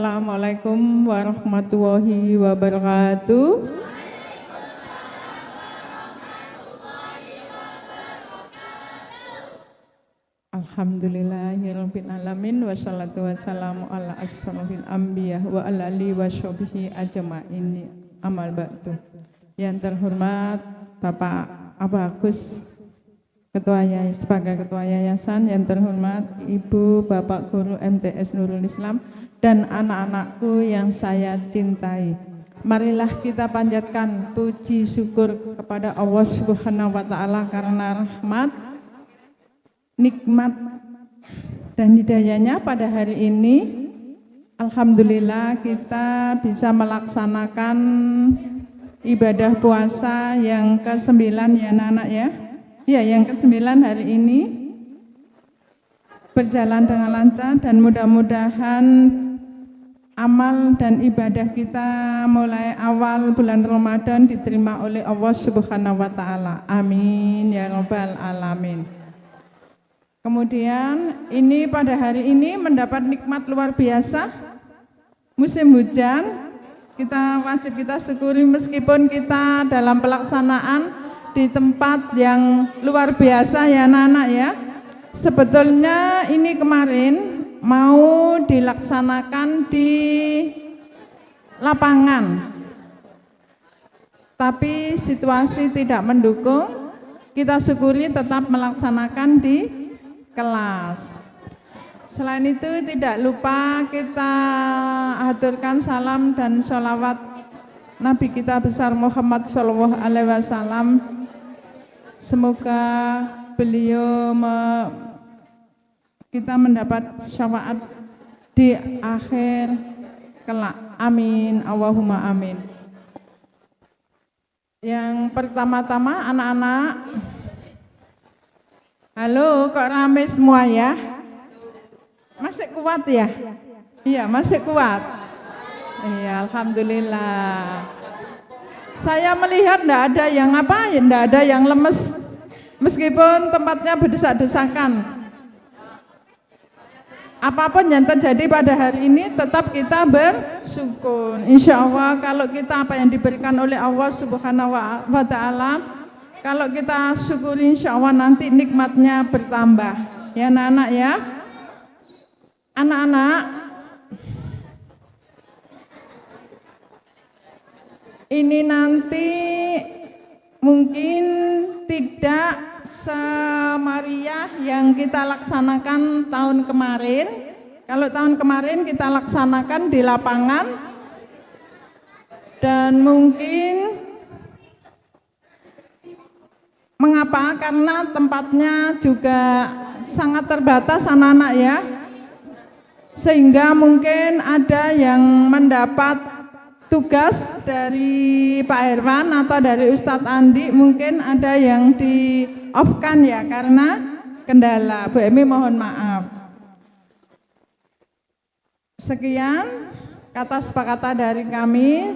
Assalamualaikum warahmatullahi wabarakatuh. Alhamdulillahirabbil alamin wassalatu wassalamu ala asrofil anbiya wa ala alihi washabihi ajmain. Amal ba'du. Yang terhormat Bapak Abu Agus Ketua Yayasan sebagai Ketua Yayasan, yang terhormat Ibu Bapak Guru MTS Nurul Islam dan anak-anakku yang saya cintai. Marilah kita panjatkan puji syukur kepada Allah Subhanahu wa taala karena rahmat, nikmat dan hidayahnya pada hari ini. Alhamdulillah kita bisa melaksanakan ibadah puasa yang ke-9 ya anak-anak ya. Ya, yang ke-9 hari ini berjalan dengan lancar dan mudah-mudahan amal dan ibadah kita mulai awal bulan Ramadan diterima oleh Allah Subhanahu wa taala. Amin ya rabbal alamin. Kemudian ini pada hari ini mendapat nikmat luar biasa. Musim hujan, kita syukuri meskipun kita dalam pelaksanaan di tempat yang luar biasa ya anak-anak ya. Sebetulnya ini kemarin mau dilaksanakan di lapangan, tapi situasi tidak mendukung. Kita syukuri tetap melaksanakan di kelas. Selain itu tidak lupa kita haturkan salam dan sholawat Nabi kita besar Muhammad Shallallahu Alaihi Wasallam. Semoga beliau kita mendapat syafaat di akhir kelak. Amin, Allahumma amin. Yang pertama-tama anak-anak, halo, kok rame semua ya? Masih kuat ya? Iya, masih kuat. Iya, alhamdulillah. Saya melihat enggak ada yang ngapain, enggak ada yang lemes. Meskipun tempatnya berdesak-desakan. Apapun yang terjadi pada hari ini tetap kita bersyukur. Insya Allah kalau kita apa yang diberikan oleh Allah Subhanahu wa taala, kalau kita syukuri insya Allah nanti nikmatnya bertambah. Ya anak-anak ya. Anak-anak, ini nanti mungkin tidak semeriah yang kita laksanakan tahun kemarin. Kalau tahun kemarin kita laksanakan di lapangan dan mungkin mengapa? Karena tempatnya juga sangat terbatas anak-anak ya. Sehingga mungkin ada yang mendapat tugas dari Pak Herwan atau dari Ustadz Andi, mungkin ada yang di off-kan ya karena kendala. Bu Emi mohon maaf. Sekian kata sepakatan dari kami.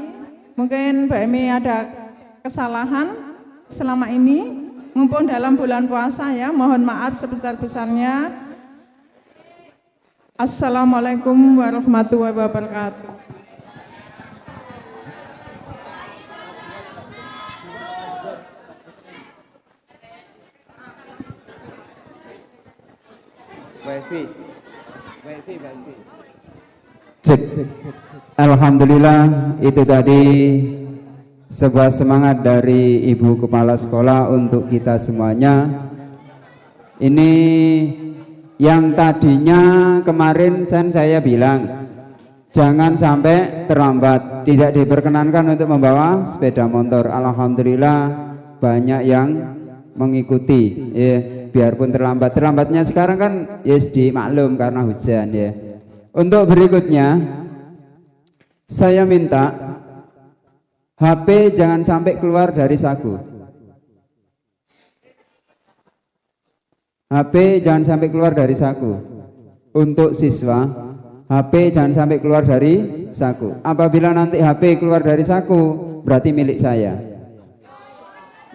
Mungkin Bu Emi ada kesalahan selama ini, mumpung dalam bulan puasa ya, mohon maaf sebesar-besarnya. Assalamualaikum warahmatullahi wabarakatuh. Wifi. Cek. Alhamdulillah, itu tadi sebuah semangat dari Ibu Kepala Sekolah untuk kita semuanya. Ini yang tadinya kemarin saya bilang jangan sampai terlambat, tidak diperkenankan untuk membawa sepeda motor. Alhamdulillah banyak yang mengikuti ya, biarpun terlambatnya sekarang kan yes dimaklum karena hujan ya. Untuk berikutnya saya minta HP jangan sampai keluar dari saku. HP jangan sampai keluar dari saku. Untuk siswa, HP jangan sampai keluar dari saku. Apabila nanti HP keluar dari saku, berarti milik saya.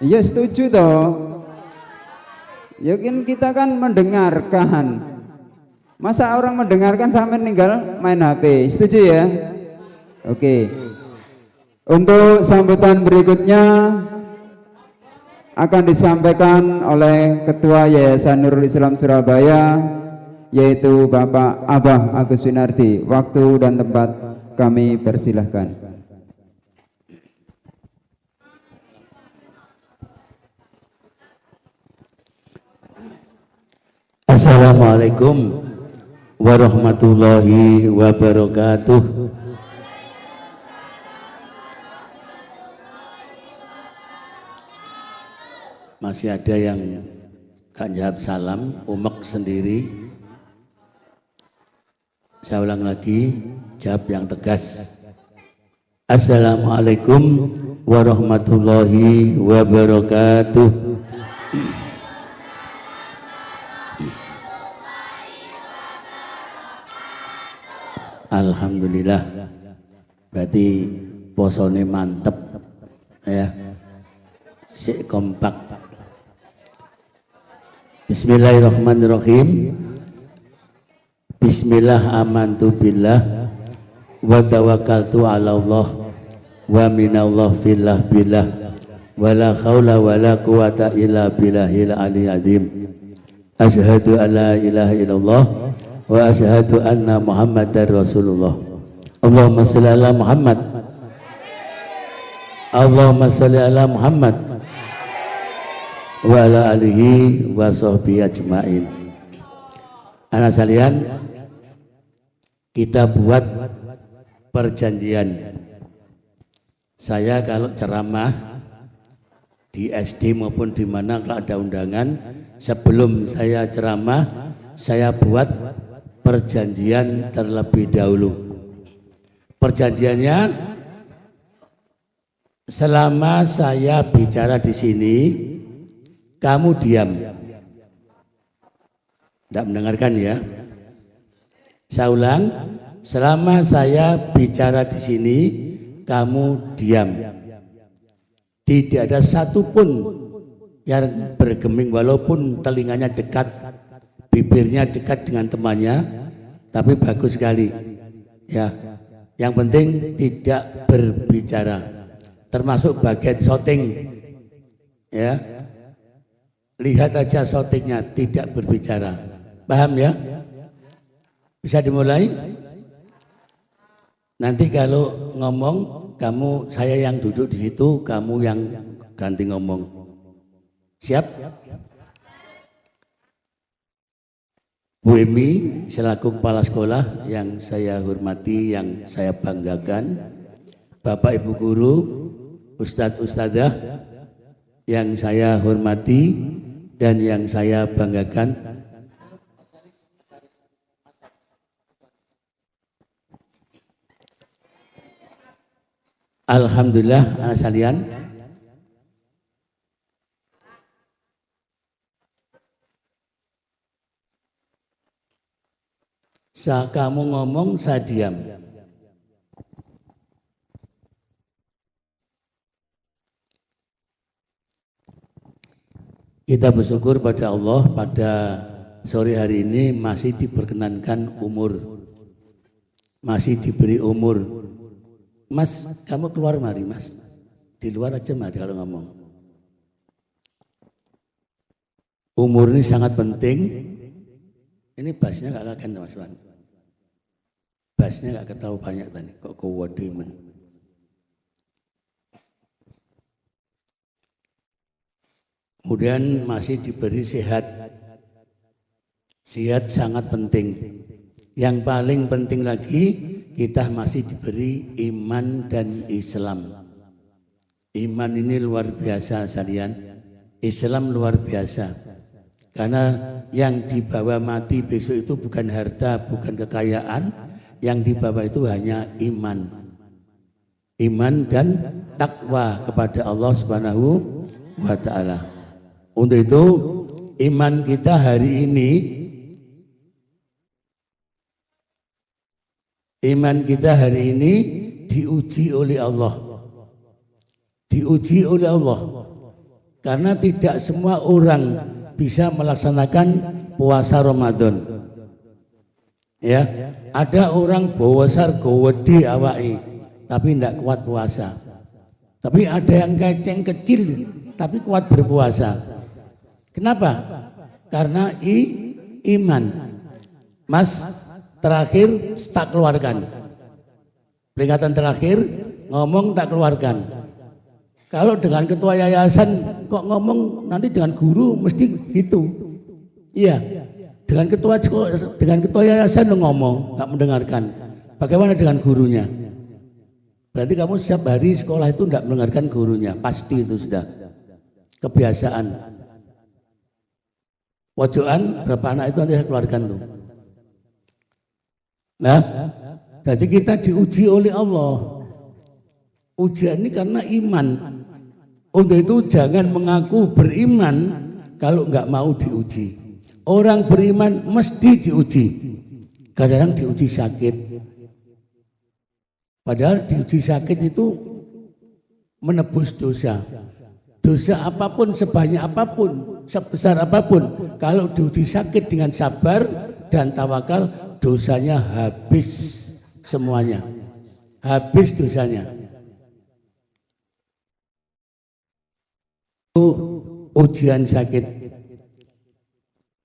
Ya setuju toh. Ya kan kita kan mendengarkan. Masa orang mendengarkan sampai tinggal main HP? Setuju ya? Oke. Untuk sambutan berikutnya akan disampaikan oleh Ketua Yayasan Nurul Islam Surabaya, yaitu Bapak Abah Agus Winardi. Waktu dan tempat kami persilahkan. Assalamualaikum warahmatullahi wabarakatuh. Masih ada yang gak jawab salam, umek sendiri. Saya ulang lagi, jawab yang tegas. Assalamualaikum warahmatullahi wabarakatuh. Alhamdulillah, berarti posone mantep ya, sik kompak. Bismillahirrahmanirrahim. Bismillah amantu billah wa tawakkaltu ala Allah wa minallah fillah billah wa la khawla wa la quwata illa billahil aliyyil azim. Asyhadu an la ilaha illallah wa asyhadu anna Muhammadar Rasulullah. Allahumma shalli ala Muhammad. Allahumma shalli ala Muhammad wa ala alihi wa sahbihi ajmain. Anak sekalian, kita buat perjanjian. Saya kalau ceramah di SD maupun di mana kalau ada undangan, sebelum saya ceramah, saya buat perjanjian terlebih dahulu. Perjanjiannya, selama saya bicara di sini, kamu diam. Tidak mendengarkan ya. Saya ulang, selama saya bicara di sini, kamu diam. Tidak ada satupun yang bergeming, walaupun telinganya dekat, bibirnya dekat dengan temannya, tapi bagus sekali. Ya, yang penting tidak berbicara, termasuk bagian shooting. Ya, lihat aja shootingnya, tidak berbicara. Paham ya? Bisa dimulai? Nanti kalau ngomong, kamu, saya yang duduk di situ, kamu yang ganti ngomong. Siap? Bu Emi selaku kepala sekolah yang saya hormati, yang saya banggakan, Bapak Ibu guru, Ustadz Ustadzah yang saya hormati dan yang saya banggakan. Alhamdulillah, anak sekalian, kamu ngomong, saya diam. Kita bersyukur pada Allah, pada sore hari ini masih diperkenankan umur, masih diberi umur. Mas, kamu keluar mari mas, di luar aja mari kalau ngomong. Umur ini sangat penting. Ini bassnya gak kaken mas Wan. Bassnya gak terlalu banyak tadi, kok kewadimen. Kemudian masih diberi sehat. Sehat sangat penting. Yang paling penting lagi, kita masih diberi iman dan Islam. Iman ini luar biasa sekalian, Islam luar biasa. Karena yang dibawa mati besok itu bukan harta, bukan kekayaan, yang dibawa itu hanya iman. Iman dan takwa kepada Allah Subhanahu wa ta'ala. Untuk itu iman kita hari ini, iman kita hari ini diuji oleh Allah. Diuji oleh Allah. Karena tidak semua orang bisa melaksanakan puasa Ramadan. Ya, ada orang bawasar gowedi awake, tapi tidak kuat puasa. Tapi ada yang keceng kecil, tapi kuat berpuasa. Kenapa? Karena iman. Mas, terakhir tak keluarkan. Peringatan terakhir ngomong tak keluarkan. Kalau dengan ketua yayasan kok ngomong nanti dengan guru mesti gitu. Iya. Dengan ketua yayasan ngomong nggak mendengarkan. Bagaimana dengan gurunya? Berarti kamu setiap hari sekolah itu tidak mendengarkan gurunya, pasti itu sudah kebiasaan. Pojokan berapa anak itu nanti saya keluarkan tuh. Nah, jadi kita diuji oleh Allah. Ujian ini karena iman. Untuk itu jangan mengaku beriman kalau nggak mau diuji. Orang beriman mesti diuji. Kadang-kadang diuji sakit. Padahal diuji sakit itu menebus dosa. Dosa apapun, sebanyak apapun, sebesar apapun, kalau diuji sakit dengan sabar dan tawakal, dosanya habis semuanya. Habis dosanya. Itu ujian sakit.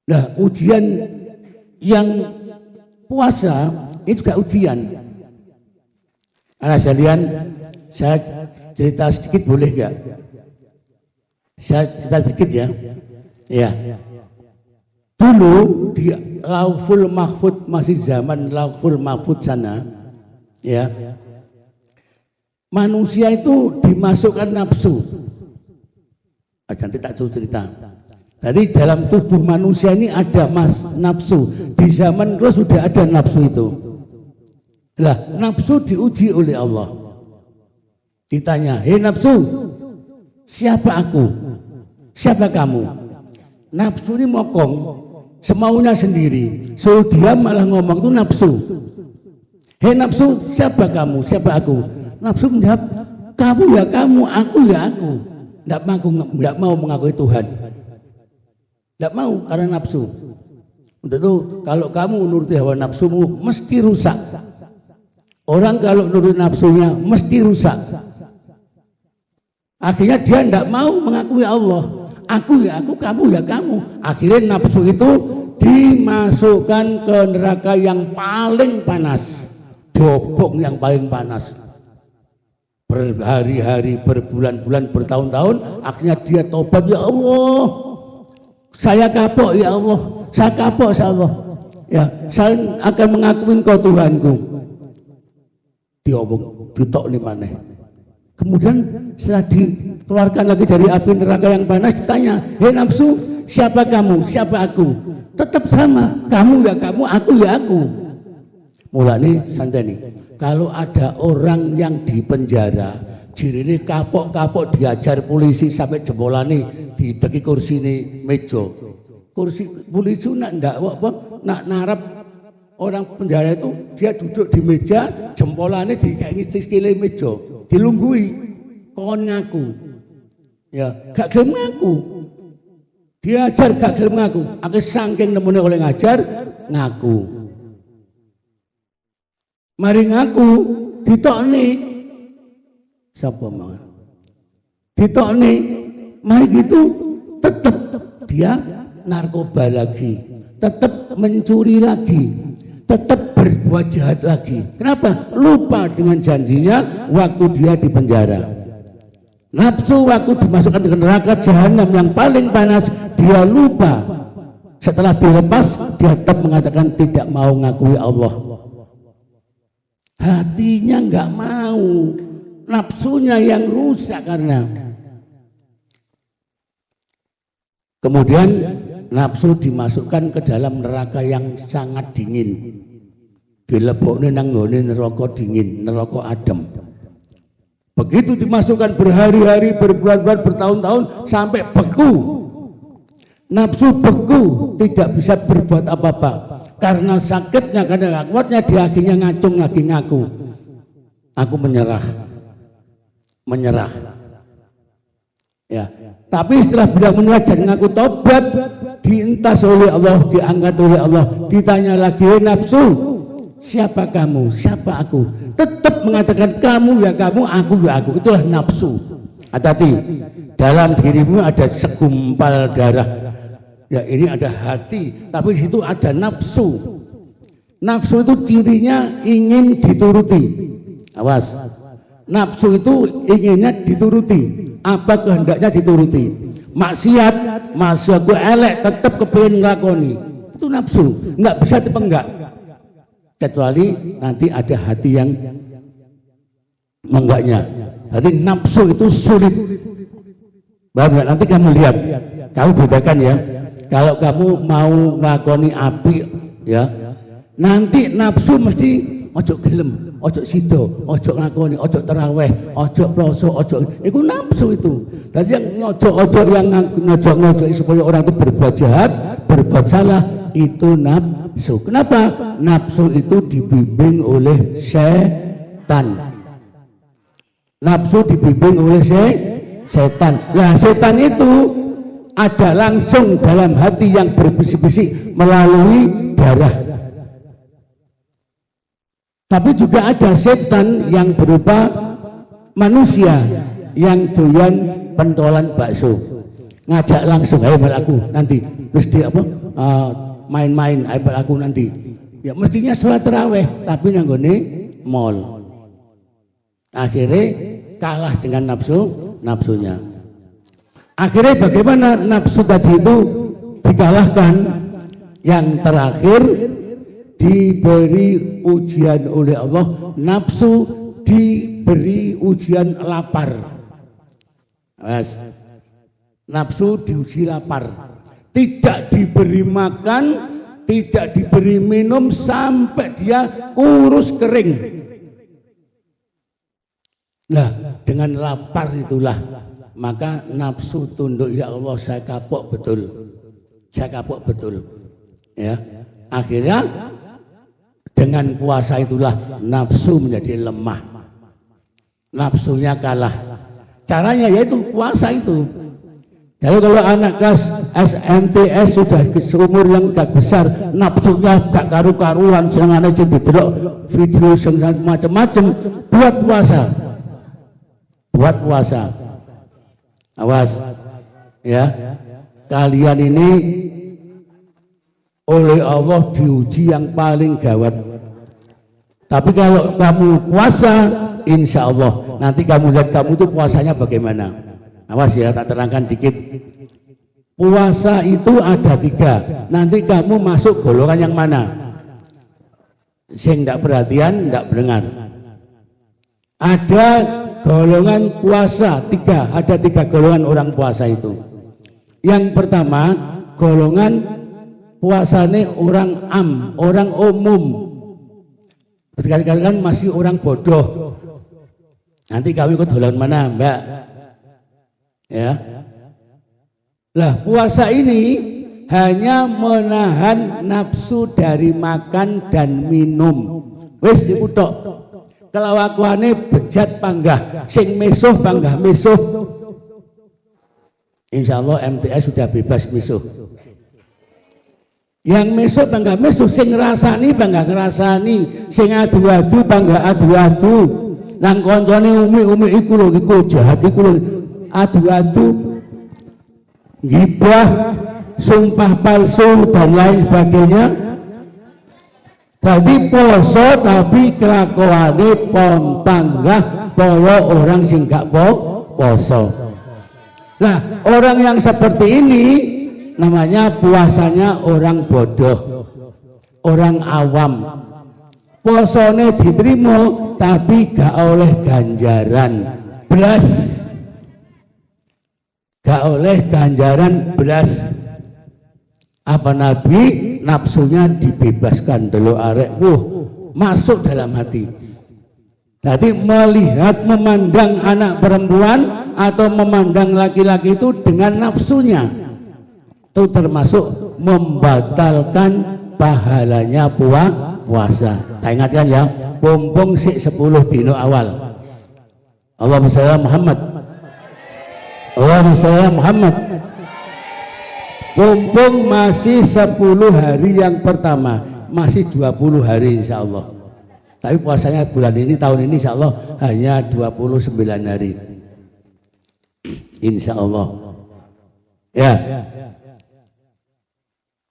Nah, ujian yang puasa itu juga ujian. Anak sekalian, saya cerita sedikit boleh nggak? Saya cerita sedikit ya. Ya. Dulu di Lauhul Mahfud, masih zaman Lauhul Mahfud sana, ya. Manusia itu dimasukkan nafsu. Nanti tak cerita. Jadi dalam tubuh manusia ini ada nafsu. Di zaman dulu sudah ada nafsu itu. Lah, nafsu diuji oleh Allah. Ditanya, "Hei nafsu, siapa aku? Siapa kamu?" Nafsu ini mokong, semaunya sendiri. So dia malah ngomong itu nafsu. "Hei nafsu, siapa kamu? Siapa aku?" Nafsu menjawab, "Kamu ya kamu, aku ya aku." Tidak mau mengakui Tuhan. Tidak mau karena nafsu. Untuk itu kalau kamu menuruti hawa nafsumu mesti rusak. Orang kalau nurut nafsunya mesti rusak. Akhirnya dia tidak mau mengakui Allah. Aku ya aku, kamu ya kamu. Akhirnya nafsu itu dimasukkan ke neraka yang paling panas. Diobok yang paling panas. Berhari-hari, berbulan-bulan, bertahun-tahun. Akhirnya dia tobat, ya Allah, saya kapok ya Allah. Saya kapok ya Allah. Ya, saya akan mengakui Engkau Tuhanku. Diobok, ditok nih mana. Kemudian setelah dikeluarkan lagi dari api neraka yang panas, ditanya, "Hei nafsu, siapa kamu? Siapa aku?" Tetap sama, kamu ya kamu, aku ya aku. Mulai nih santai nih. Kalau ada orang yang di penjara, jirine kapok-kapok diajar polisi sampai jempolane dideki kursi ini meja. Kursi polisi nak narap orang penjara itu, dia duduk di meja, jempolane dikei sikile meja, dilunggui, kon ngaku. Ya, gak gelem ngaku. Diajar gak gelem ngaku. Aku saking nemune oleh ngajar, ngaku. Mari ngaku, ditokne. Sapa mawon? Ditokne. Mari gitu, tetap dia narkoba lagi, tetap mencuri lagi, tetap berbuat jahat lagi. Kenapa? Lupa dengan janjinya waktu dia di penjara. Nafsu waktu dimasukkan ke neraka jahanam yang paling panas, dia lupa. Setelah dilepas, dia tetap mengatakan tidak mau ngakui Allah. Hatinya nggak mau, nafsunya yang rusak karena. Kemudian nafsu dimasukkan ke dalam neraka yang sangat dingin. Dilebokne nang nggone neraka dingin, neraka adem. Begitu dimasukkan berhari-hari, berbulan-bulan, bertahun-tahun sampai beku. Nafsu beku, tidak bisa berbuat apa-apa. Karena sakitnya, karena gak kuatnya, dia akhirnya ngacung lagi ngaku. Aku menyerah. Ya. Tapi setelah bilang menyerah dan ngaku tobat, dientas oleh Allah, diangkat oleh Allah, ditanya lagi, nafsu, siapa kamu, siapa aku, tetap mengatakan kamu ya kamu, aku ya aku. Itulah nafsu. Hati-hati, dalam dirimu ada segumpal darah, ya ini ada hati, tapi di situ ada nafsu. Nafsu itu cirinya ingin dituruti. Awas, nafsu itu inginnya dituruti, apa kehendaknya dituruti. Maksiat, maksudku elek, tetap kepingin ngelakoni, itu nafsu, nggak bisa dipenggak, kecuali nanti ada hati yang menggaknya. Jadi nafsu itu sulit. Paham ya? Nanti kamu lihat, kamu bedakan ya. Kalau kamu mau ngelakoni api, ya, nanti nafsu mesti ojo gelem, ojo sido, ojo nglakoni, ojo teraweh, ojo ploso, ojo itu nafsu itu. Tadi yang ngojo-ojo, yang ngojo-ngojo supaya orang itu berbuat jahat, berbuat salah, itu nafsu. Kenapa? Nafsu itu dibimbing oleh setan. Nafsu dibimbing oleh setan. Nah, setan itu ada langsung dalam hati yang berbisik-bisik melalui darah. Tapi juga ada setan yang berupa manusia yang doyan pentolan bakso, ngajak langsung, ayo bal aku nanti, terus dia apa main-main, ayo bal aku nanti. Ya mestinya sholat taraweh, tapi nanggone mall. Akhirnya kalah dengan nafsunya. Akhirnya bagaimana nafsu tadi itu dikalahkan? Yang terakhir diberi ujian oleh Allah, nafsu diberi ujian lapar. Mas, nafsu diuji lapar, tidak diberi makan, tidak diberi minum sampai dia kurus kering. Nah, dengan lapar itulah maka nafsu tunduk, ya Allah saya kapok betul, ya. Akhirnya dengan puasa itulah nafsu menjadi lemah, nafsunya kalah. Caranya yaitu puasa itu. Kalau anak kelas SMTS sudah seumur yang gak besar, nafsunya gak karu-karuan, senang aja didelok video macam-macam, buat puasa. Awas ya, kalian ini oleh Allah diuji yang paling gawat. Tapi kalau kamu puasa, insya Allah nanti kamu lihat kamu itu puasanya bagaimana. Awas ya, tak terangkan dikit. Puasa itu ada 3. Nanti kamu masuk golongan yang mana? Sing tidak perhatian, tidak mendengar. Ada golongan puasa 3. Ada 3 golongan orang puasa itu. Yang pertama, golongan puasanya orang orang umum. Sekali-kali kan masih orang bodoh. Nanti kamu ikut golongan mana, Mbak? Ya. Lah, puasa ini hanya menahan nafsu dari makan dan minum. Wis diputok. Kelakuane bejat panggah, sing mesuh panggah mesuh. Insyaallah MTS sudah bebas mesuh. Yang mesuh panggah mesuh, sing ngrasani panggah ngrasani, sing adu-adu panggah adu-adu. Nang koncone umi-umi iku lho, iku jahat iku lho. Adu-adu, gibah, sumpah palsu dan lain sebagainya. Jadi poso tapi kelakuane panggah kaya orang sing gak poso. Nah, orang yang seperti ini namanya puasanya orang bodoh, orang awam. Posone diterima tapi gak oleh ganjaran belas. Gak oleh ganjaran belas. Apa Nabi nafsunya dibebaskan dulu arek, masuk dalam hati. Jadi melihat, memandang anak perempuan atau memandang laki-laki itu dengan nafsunya, itu termasuk membatalkan pahalanya puasa. Tak ingatkan ya, pompong sik 10 dino awal. Allahumma shalli ala Muhammad. Allahumma shalli ala Muhammad. Mumpung masih 10 hari yang pertama, masih 20 hari insya Allah. Tapi puasanya bulan ini, tahun ini insya Allah hanya 29 hari. Insya Allah. Ya.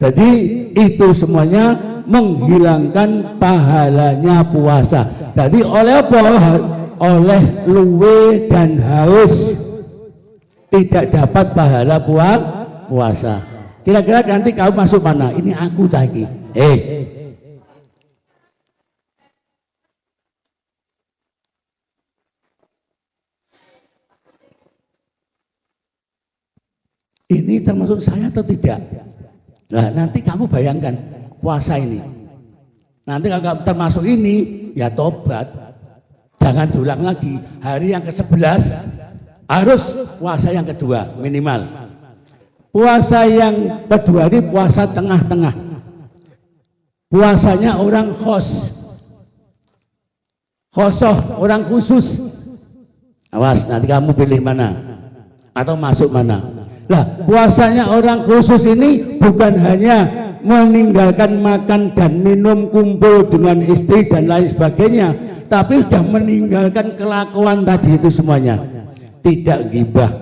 Jadi itu semuanya menghilangkan pahalanya puasa. Jadi oleh apa? Oleh luwe dan haus tidak dapat pahala puasa. Kira-kira nanti kamu masuk mana? Ini aku tadi. Ini termasuk saya atau tidak? Nah, nanti kamu bayangkan puasa ini. Nanti kalau kamu termasuk ini, ya tobat. Jangan diulang lagi. Hari yang ke-11 harus puasa yang kedua minimal. Puasa yang kedua ini puasa tengah-tengah. Puasanya orang khosoh, orang khusus. Awas, nanti kamu pilih mana atau masuk mana. Lah, puasanya orang khusus ini bukan hanya meninggalkan makan dan minum, kumpul dengan istri dan lain sebagainya, tapi sudah meninggalkan kelakuan tadi itu semuanya. Tidak gibah.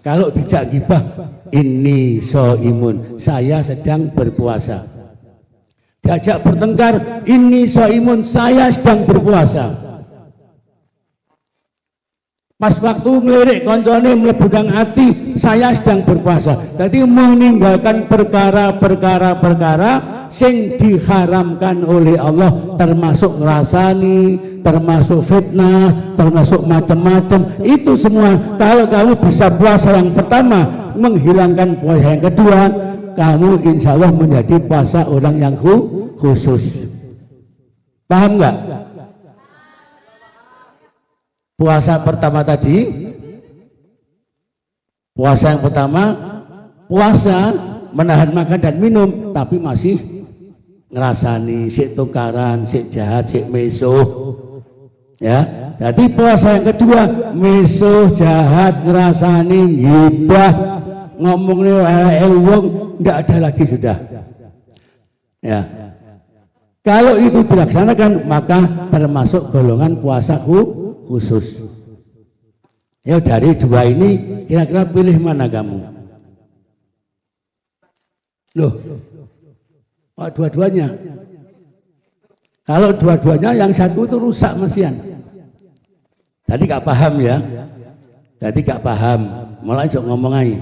Kalau tidak gibah, ini soimun, saya sedang berpuasa. Diajak bertengkar, ini soimun, saya sedang berpuasa. Pas waktu ngelirik koncone melebudang hati, saya sedang berpuasa. Jadi meninggalkan perkara-perkara sing diharamkan oleh Allah, termasuk ngerasani, termasuk fitnah, termasuk macam-macam. Itu semua kalau kamu bisa puasa yang pertama, menghilangkan puasa yang kedua, kamu insya Allah menjadi puasa orang yang khusus. Paham nggak? Puasa pertama tadi, puasa yang pertama, puasa menahan makan dan minum, tapi masih ngerasani, sik tukaran, sik jahat, sik mesuh. Ya, jadi puasa yang kedua, mesuh, jahat, ngerasani, gibah, ngomongnya wong, nggak ada lagi sudah. Ya, kalau itu dilaksanakan, maka termasuk golongan puasa khusus. Ya, dari dua ini kira-kira pilih mana kamu? Loh, dua-duanya. Kalau dua-duanya yang satu itu rusak mesian. Tadi gak paham ya. Tadi gak paham, malah jok ngomong aja.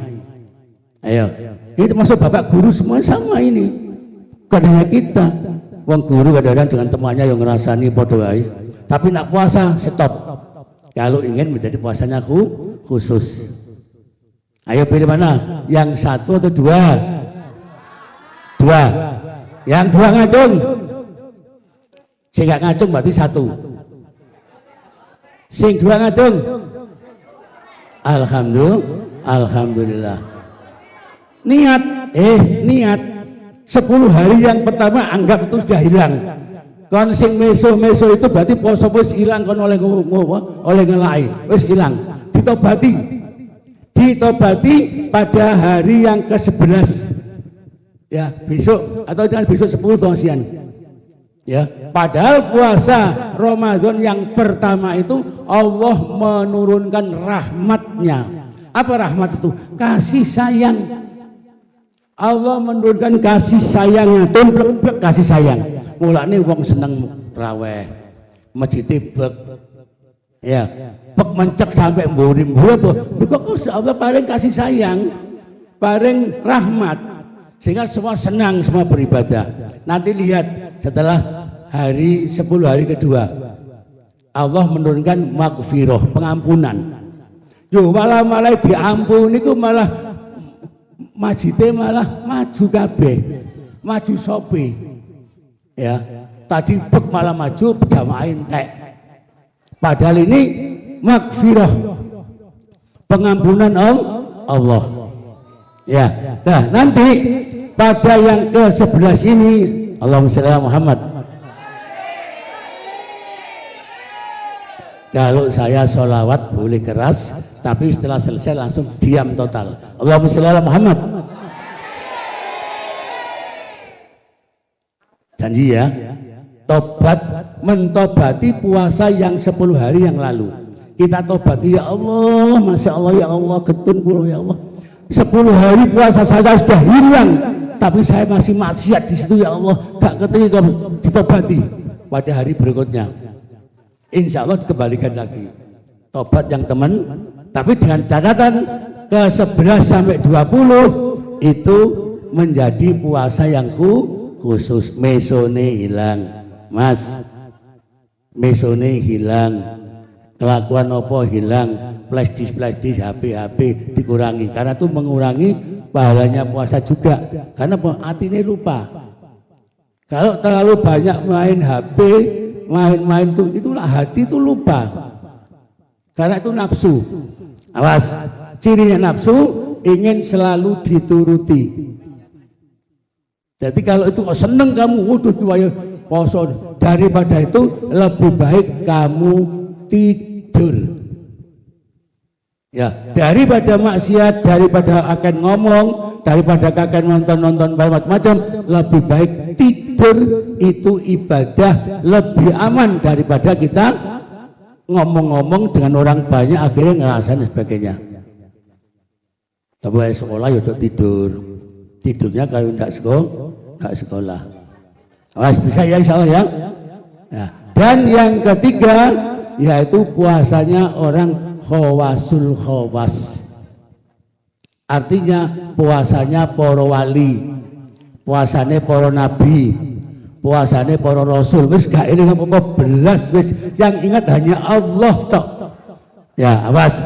Ayo, ini termasuk bapak guru semua sama ini. Kadang kita, wong guru kadang-kadang dengan temannya yang ngerasani podo ae. Tapi nak puasa stop. Kalau ingin menjadi puasanya khusus. Ayo pilih mana? Yang satu atau dua? Dua. Yang dua ngacung. Sing gak ngacung berarti satu. Sing dua ngacung. Alhamdulillah. Niat. 10 hari yang pertama anggap itu sudah hilang. Kon sing meso itu berarti poso wis hilang, kon oleh ngelai wis hilang. Ditobati pada hari yang ke-11. Ya, besok atau jangan besok 10 tongsian. Ya, padahal puasa Ramadan yang pertama itu Allah menurunkan rahmatnya. Apa rahmat itu? Kasih sayang. Allah menurunkan kasih sayangnya, tumplek kasih sayang. Mulane wong seneng raweh, masjid bek, ya, bek mencek sampai mburi-mburi apa? Kok Allah paling kasih sayang, paling rahmat, sehingga semua senang, semua beribadah. Nanti lihat setelah hari 10 hari kedua, Allah menurunkan maghfirah, pengampunan. Yo malah diampuni ku malah majite malah maju kabeh, maju sope. Ya, tadi bek malah maju jamaah entek. Padahal ini maghfirah, pengampunan Allah. Ya, nah nanti pada yang ke-11 ini, Allahumma shalli ala Muhammad. Kalau saya sholawat boleh keras, tapi setelah selesai langsung diam total. Allahumma shalli ala Muhammad. Janji ya. Tobat, mentobati puasa yang 10 hari yang lalu. Kita tobati, ya Allah, Masya Allah, ya Allah, ketun puluh, ya Allah. 10 hari puasa saya sudah hilang, tapi saya masih maksiat di situ, ya Allah, gak ketika ditobati. Pada hari berikutnya, insya Allah dikembalikan lagi. Tobat yang teman, tapi dengan catatan ke 11 sampai 20 itu menjadi puasa yang khusus. Mesone hilang. Mas, mesone hilang, kelakuan opo hilang, flash disk, HP dikurangi, karena itu mengurangi pahalanya puasa juga, karena hatinya lupa. Kalau terlalu banyak main HP, main itulah hati itu lupa, karena itu nafsu. Awas, cirinya nafsu ingin selalu dituruti. Jadi kalau itu seneng kamu, waduh poso, daripada itu lebih baik kamu tidur. Ya, daripada maksiat, daripada akan ngomong, daripada akan nonton macam-macam, lebih baik tidur. Itu ibadah lebih aman daripada kita ngomong-ngomong dengan orang banyak akhirnya ngerasain dan sebagainya. Tapi sekolah ya tidur, tidurnya kayak enggak sekolah. Awas, bisa ya insya Allah ya. Nah, dan yang ketiga yaitu puasanya orang khawasul khawas. Artinya puasanya para wali, puasanya para nabi, puasanya para rasul. Wis gak eling apa-apa belas, wis yang ingat hanya Allah tok. Ya, awas.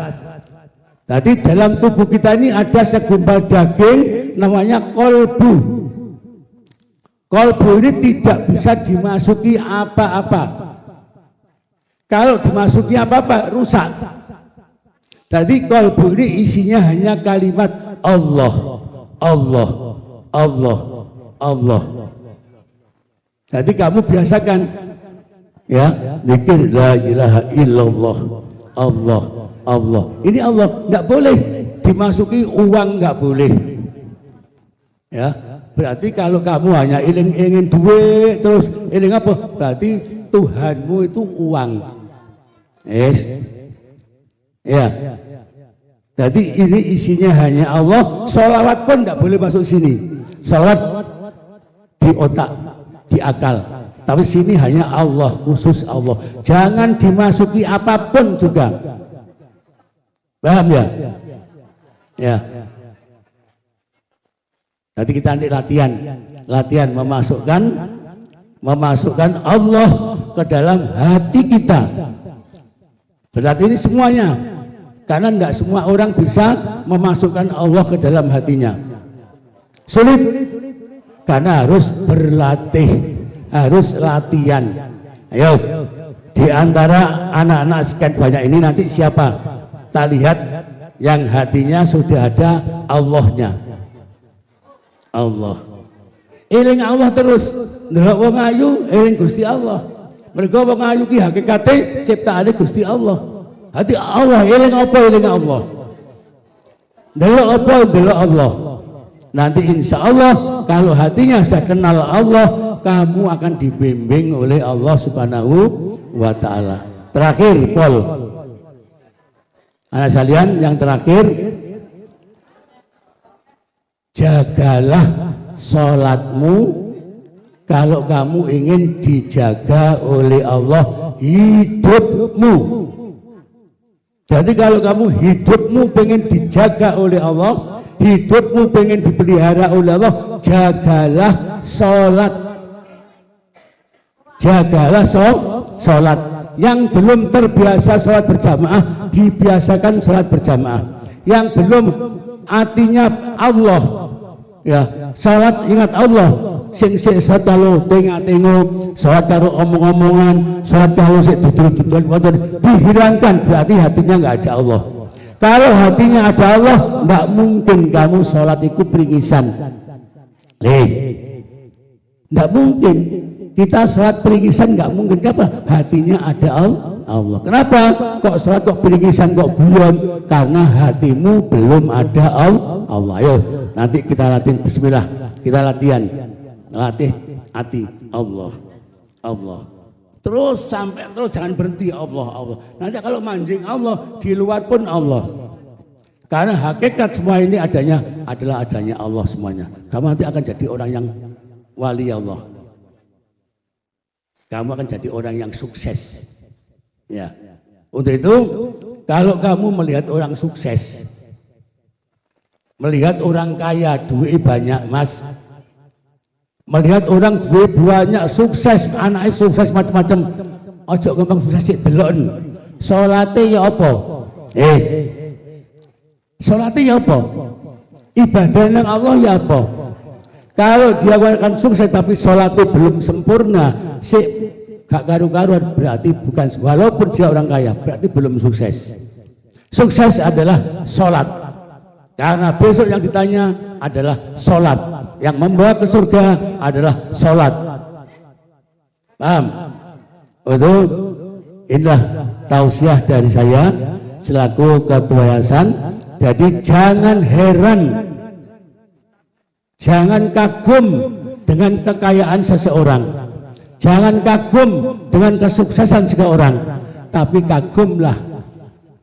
Jadi dalam tubuh kita ini ada segumpal daging namanya kolbu. Kolbu ini tidak bisa dimasuki apa-apa. Kalau dimasuki apa-apa rusak. Jadi kolbu ini isinya hanya kalimat Allah, Allah, Allah, Allah. Jadi kamu biasakan ya, zikir la ilaha illallah, Allah, Allah. Ini Allah, nggak boleh dimasuki uang, nggak boleh. Ya. Berarti kalau kamu hanya ingin duit terus iling apa? Berarti Tuhanmu itu uang. Ya. Jadi ini isinya hanya Allah. Sholawat pun tidak boleh masuk sini. Sholawat di otak, di akal. Tapi sini hanya Allah, khusus Allah. Jangan dimasuki apapun juga. Paham ya? Ya. Nanti kita nanti latihan memasukkan Allah ke dalam hati kita. Berarti ini semuanya, karena tidak semua orang bisa memasukkan Allah ke dalam hatinya. Sulit, karena harus berlatih, harus latihan. Ayo, di antara anak-anak sekian banyak ini nanti siapa? Kita lihat yang hatinya sudah ada Allahnya. Allah, eling Allah terus, ndelok wong ayu eling Gusti Allah. Mergo wong ayu ki hakikate ciptaane Gusti Allah. Hati Allah eling apa eling Allah. Ndelok apa ndelok Allah. Nanti insya Allah kalau hatinya sudah kenal Allah, kamu akan dibimbing oleh Allah Subhanahu wa Ta'ala. Terakhir, Pol. Anak sekalian, yang terakhir, jagalah sholatmu kalau kamu ingin dijaga oleh Allah hidupmu. Jadi kalau kamu hidupmu pengen dijaga oleh Allah, hidupmu pengen dipelihara oleh Allah, jagalah sholat. Jagalah sholat. Yang belum terbiasa sholat berjamaah, dibiasakan sholat berjamaah. Yang belum artinya Allah, ya, salat ingat Allah. Sing salat kalau tengok-tengok, salat karo omong-omongan, salat kalau sik dudul-dudul dihilangkan, berarti hatinya nggak ada Allah. Kalau hatinya ada Allah, nggak mungkin kamu salat itu peringisan. Nggak mungkin. Kita sholat peringisan nggak mungkin. Kenapa? Hatinya ada Allah. Kenapa? Kok sholat kok peringisan kok guyon? Karena hatimu belum ada Allah. Ayo nanti kita latihan. Bismillah. Kita latihan. Latih hati, Allah, Allah. Terus sampai terus jangan berhenti Allah, Allah. Nanti kalau manjing Allah, di luar pun Allah. Karena hakikat semua ini adalah adanya Allah semuanya. Kamu nanti akan jadi orang yang wali Allah. Kamu akan jadi orang yang sukses. Ya. Untuk itu, kalau kamu melihat orang sukses, melihat orang kaya, duit banyak, Mas. Melihat orang duit banyak, sukses, anaknya sukses macam-macam. Ojo gampang sukses sik delon. Salate ya apa? Salate ya apa? Ibadah nang Allah ya apa? Kalau dia akan sukses tapi salate belum sempurna, sik gak karu-karuan, berarti bukan, walaupun dia orang kaya, berarti belum sukses. Sukses adalah salat. Karena besok yang ditanya adalah salat. Yang membawa ke surga adalah salat. Paham? Itu inilah tausiah dari saya selaku ketua yayasan. Jadi jangan heran, jangan kagum dengan kekayaan seseorang, jangan kagum dengan kesuksesan seseorang, tapi kagumlah,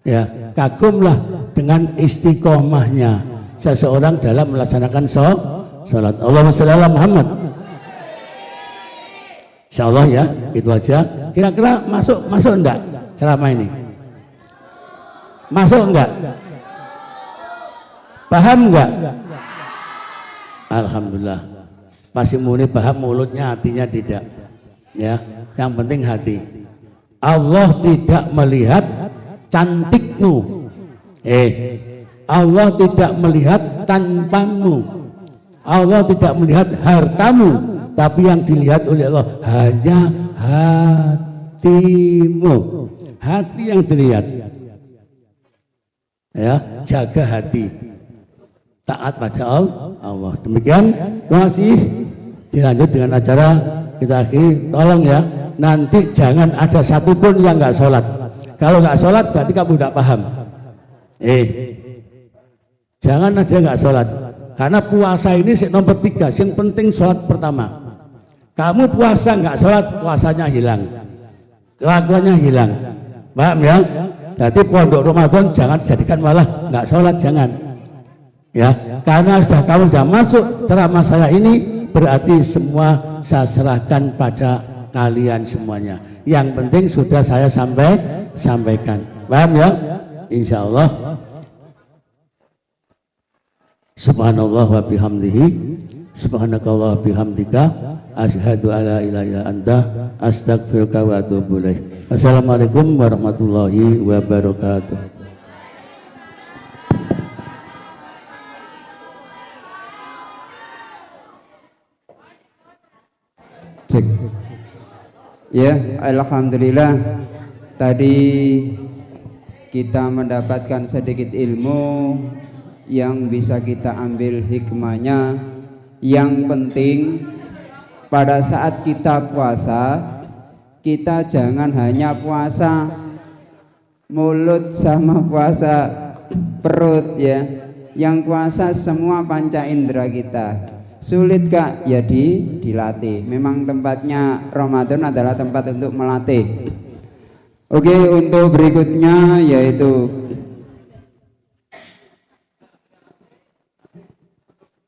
ya, kagumlah dengan istiqomahnya seseorang dalam melaksanakan sholat. Allahumma sholli ala Muhammad. Insyaallah ya, itu aja. Kira-kira masuk enggak ceramah ini? Masuk enggak? Paham enggak? Alhamdulillah. Masih muni paham, mulutnya, hatinya tidak. Ya, yang penting hati. Allah tidak melihat cantikmu. Allah tidak melihat tanpamu. Allah tidak melihat hartamu, tapi yang dilihat oleh Allah hanya hatimu. Hati yang dilihat. Ya, jaga hati. Taat pada Allah. Demikian, terima kasih. Dilanjut dengan acara kita akhiri. Tolong ya, nanti jangan ada satupun yang nggak sholat. Kalau nggak sholat berarti kamu tidak paham. Jangan ada yang nggak sholat. Karena puasa ini nomor 3, yang penting sholat pertama. Kamu puasa nggak sholat, puasanya hilang, kelakuannya hilang. Paham ya? Jadi pondok Ramadan jangan dijadikan malah nggak sholat, jangan. Ya, karena kamu sudah masuk ceramah saya ini, berarti semua saya serahkan pada kalian semuanya. Yang penting sudah saya sampaikan. Paham ya? Insya Allah. Subhanallah wa bihamdihi, subhanakallah bihamdika, asyhadu alla ilaha illa anta, astaghfiruka wa atubu ilaik. Assalamualaikum warahmatullahi wabarakatuh. Cek. Ya, alhamdulillah tadi kita mendapatkan sedikit ilmu yang bisa kita ambil hikmahnya. Yang penting pada saat kita puasa, kita jangan hanya puasa mulut sama puasa perut ya. Yang puasa semua panca indera kita. Sulit kak? Ya dilatih. Memang tempatnya Ramadan adalah tempat untuk melatih. Oke, untuk berikutnya yaitu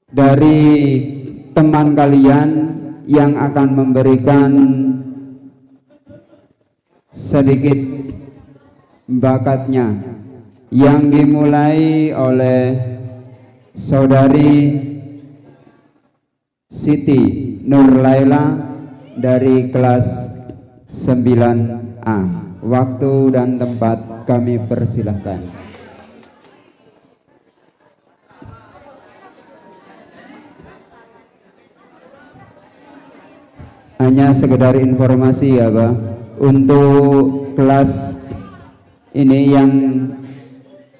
dari teman kalian yang akan memberikan sedikit bakatnya, yang dimulai oleh saudari Siti Nur Laila dari kelas 9A. Waktu dan tempat kami persilahkan. Hanya sekedar informasi ya Pak, untuk kelas ini yang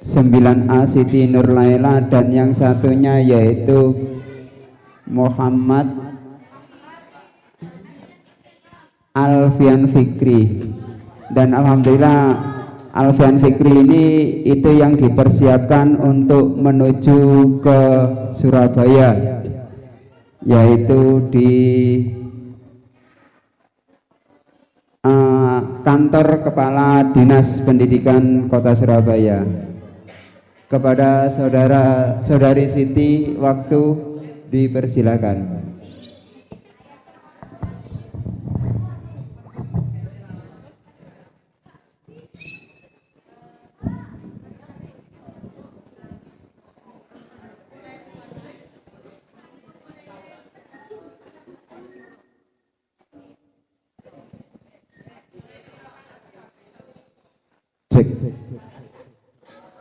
9A Siti Nur Laila dan yang satunya yaitu Muhammad Alfian Fikri. Dan alhamdulillah Alfian Fikri ini itu yang dipersiapkan untuk menuju ke Surabaya, yaitu di Kantor Kepala Dinas Pendidikan Kota Surabaya. Kepada saudari Siti, waktu dipersilakan.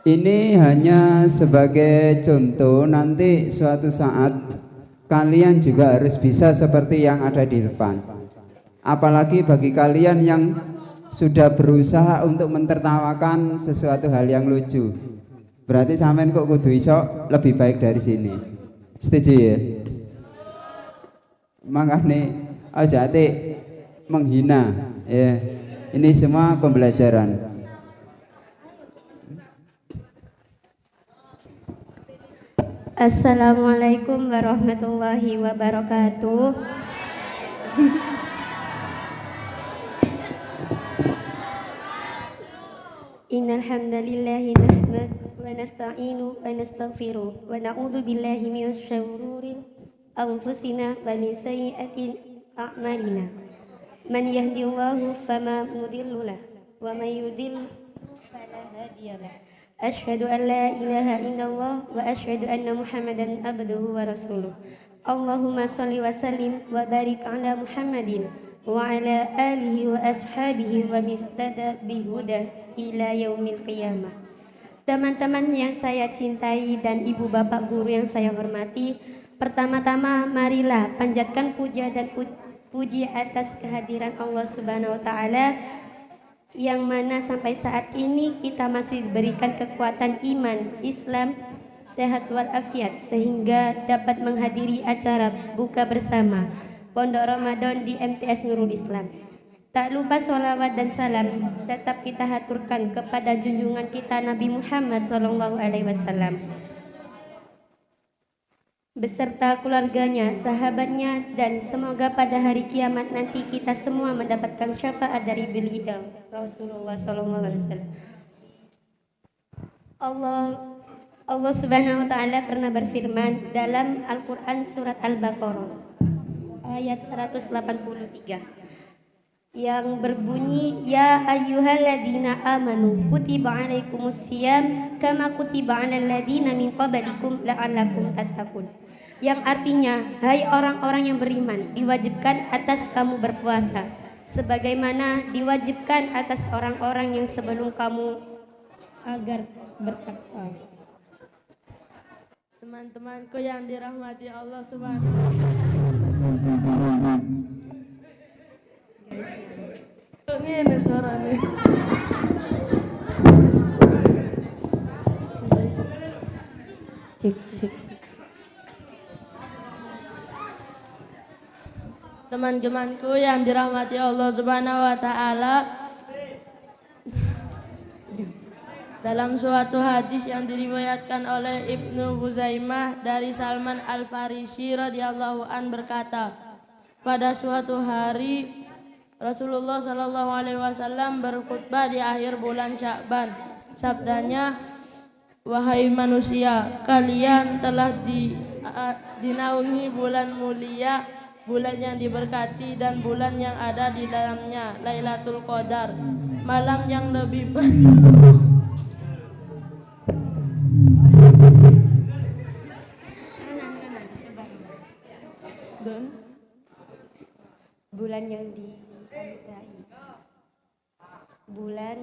Ini hanya sebagai contoh, nanti suatu saat kalian juga harus bisa seperti yang ada di depan. Apalagi bagi kalian yang sudah berusaha untuk mentertawakan sesuatu hal yang lucu. Berarti sampean kok kudu iso lebih baik dari sini. Setuju ya? Makanya aja menghina ya. Ini semua pembelajaran. Assalamualaikum warahmatullahi wabarakatuh. Innal hamdalillahi nahmad wa nasta'inu wa nastaghfiruh wa na'udzu billahi minasy syururi anfusina wa min sayyiati a'malina. Man yahdihillahu fama mudilla lahu wa man yudlil fala hadiya lahu. Asyhadu an la ilaha illallah wa asyhadu anna Muhammadan abduhu wa rasuluh. Allahumma shalli wa sallim wa barik ala Muhammadin wa ala alihi wa ashabihi wa mihtada bihuda ila yaumil qiyamah. Teman-teman yang saya cintai dan ibu bapak guru yang saya hormati, pertama-tama marilah panjatkan puja dan puji atas kehadiran Allah Subhanahu wa taala, yang mana sampai saat ini kita masih diberikan kekuatan iman, Islam, sehat walafiat sehingga dapat menghadiri acara buka bersama Pondok Ramadan di MTS Nurul Islam. Tak lupa sholawat dan salam tetap kita haturkan kepada junjungan kita Nabi Muhammad SAW beserta keluarganya, sahabatnya, dan semoga pada hari kiamat nanti kita semua mendapatkan syafaat dari beliau Rasulullah SAW. Allah Subhanahu wa taala pernah berfirman dalam Al-Qur'an surat Al-Baqarah ayat 183 yang berbunyi, ya ayyuhalladzina amanu kutiba alaikumusiyam kama kutiba alal ladzina min qablikum la'allakum tattaqun. Yang artinya, hai orang-orang yang beriman, diwajibkan atas kamu berpuasa sebagaimana diwajibkan atas orang-orang yang sebelum kamu agar bertakwa. Teman-temanku yang dirahmati Allah Subhanahu wa taala. Ini suaranya. Cek. Teman-temanku yang dirahmati Allah Subhanahu wa taala, dalam suatu hadis yang diriwayatkan oleh Ibnu Huzaimah dari Salman Al-Farisi radhiyallahu an berkata, pada suatu hari Rasulullah Shallallahu Alaihi Wasallam berkhutbah di akhir bulan Sya'ban. Sabdanya, wahai manusia, kalian telah dinaungi bulan mulia, bulan yang diberkati dan bulan yang ada di dalamnya Lailatul Qadar, malam yang lebih bulan yang dianugerahi, bulan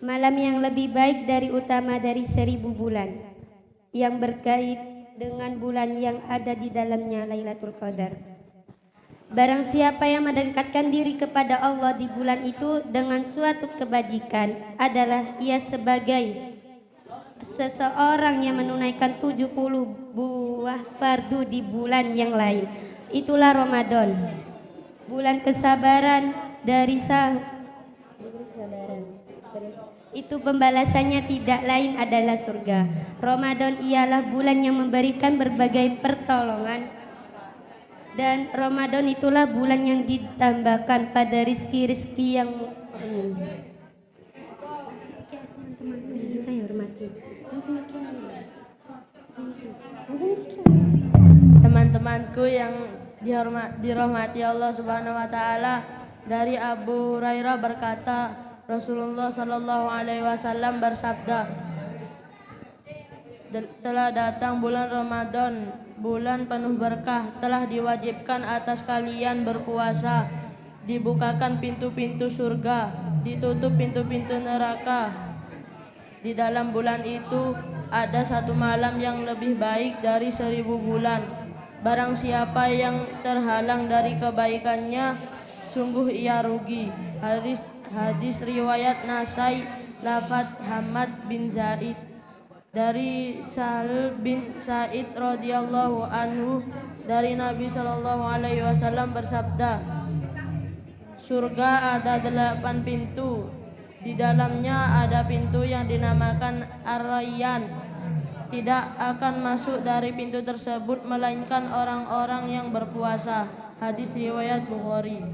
malam yang lebih baik dari utama dari 1000 bulan, yang berkait dengan bulan yang ada di dalamnya Lailatul Qadar. Barang siapa yang mendekatkan diri kepada Allah di bulan itu dengan suatu kebajikan, adalah ia sebagai seseorang yang menunaikan 70 buah fardu di bulan yang lain. Itulah Ramadan, bulan kesabaran dari itu pembalasannya tidak lain adalah surga. Ramadan ialah bulan yang memberikan berbagai pertolongan, dan Ramadan itulah bulan yang ditambahkan pada rizki-rizki yang ini. Saya hormati. Teman-temanku yang dirahmati Allah Subhanahu wa taala, dari Abu Hurairah berkata, Rasulullah Shallallahu alaihi wasallam bersabda, telah datang bulan Ramadan, bulan penuh berkah, telah diwajibkan atas kalian berpuasa, dibukakan pintu-pintu surga, ditutup pintu-pintu neraka. Di dalam bulan itu ada satu malam yang lebih baik dari 1000 bulan. Barang siapa yang terhalang dari kebaikannya, sungguh ia rugi. Hadis riwayat Nasai, lafaz Hamad bin Zaid. Dari Sahal bin Sa'id radhiyallahu anhu, dari Nabi sallallahu alaihi wasallam bersabda, surga ada 8 pintu. Di dalamnya ada pintu yang dinamakan Ar-Rayyan. Tidak akan masuk dari pintu tersebut melainkan orang-orang yang berpuasa. Hadis riwayat Bukhari.